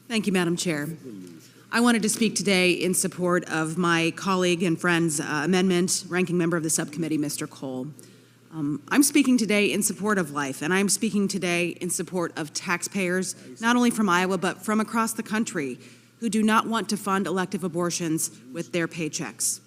Thank you, Madam Chair. I wanted to speak today in support of my colleague and friend's amendment, ranking member of the subcommittee, Mr. Cole. I'm speaking today in support of life, and I'm speaking today in support of taxpayers, not only from Iowa, but from across the country, who do not want to fund elective abortions with their paychecks.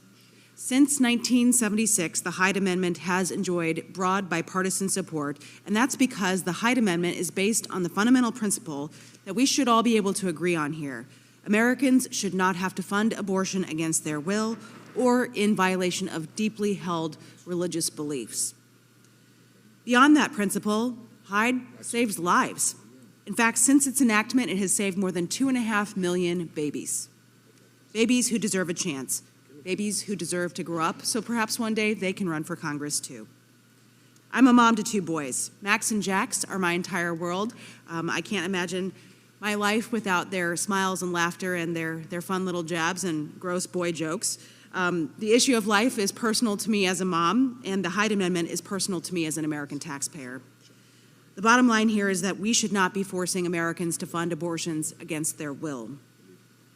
Since 1976, the Hyde Amendment has enjoyed broad bipartisan support, and that's because the Hyde Amendment is based on the fundamental principle that we should all be able to agree on here. Americans should not have to fund abortion against their will or in violation of deeply held religious beliefs. Beyond that principle, Hyde saves lives. In fact, since its enactment, it has saved more than 2.5 million babies. Babies who deserve a chance. Babies who deserve to grow up, so perhaps one day they can run for Congress too. I'm a mom to 2 boys. Max and Jax are my entire world. I can't imagine my life without their smiles and laughter and their fun little jabs and gross boy jokes. The issue of life is personal to me as a mom, and the Hyde Amendment is personal to me as an American taxpayer. The bottom line here is that we should not be forcing Americans to fund abortions against their will.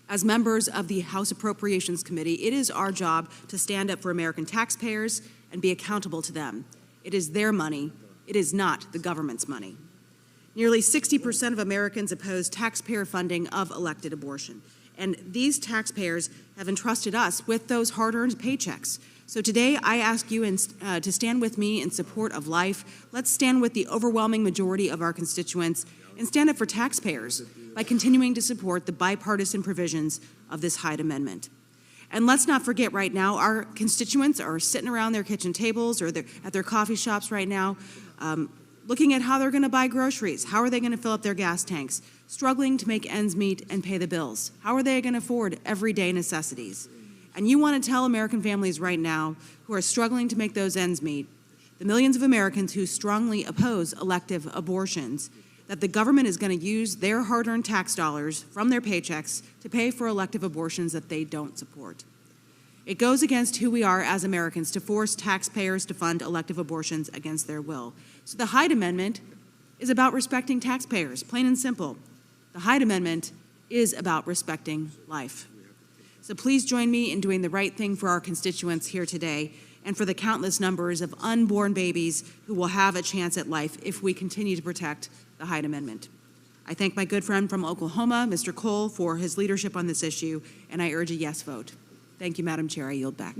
As members of the House Appropriations Committee, it is our job to stand up for American taxpayers and be accountable to them. It is their money. It is not the government's money. Nearly 60% of Americans oppose taxpayer funding of elected abortion, and these taxpayers have entrusted us with those hard-earned paychecks. So today, I ask you to stand with me in support of life. Let's stand with the overwhelming majority of our constituents and stand up for taxpayers by continuing to support the bipartisan provisions of this Hyde Amendment. And let's not forget right now, our constituents are sitting around their kitchen tables or at their coffee shops right now, looking at how they're going to buy groceries. How are they going to fill up their gas tanks? Struggling to make ends meet and pay the bills. How are they going to afford everyday necessities? And you want to tell American families right now who are struggling to make those ends meet, the millions of Americans who strongly oppose elective abortions, that the government is going to use their hard-earned tax dollars from their paychecks to pay for elective abortions that they don't support. It goes against who we are as Americans to force taxpayers to fund elective abortions against their will. So the Hyde Amendment is about respecting taxpayers, plain and simple. The Hyde Amendment is about respecting life. So please join me in doing the right thing for our constituents here today and for the countless numbers of unborn babies who will have a chance at life if we continue to protect the Hyde Amendment. I thank my good friend from Oklahoma, Mr. Cole, for his leadership on this issue, and I urge a yes vote. Thank you, Madam Chair. I yield back.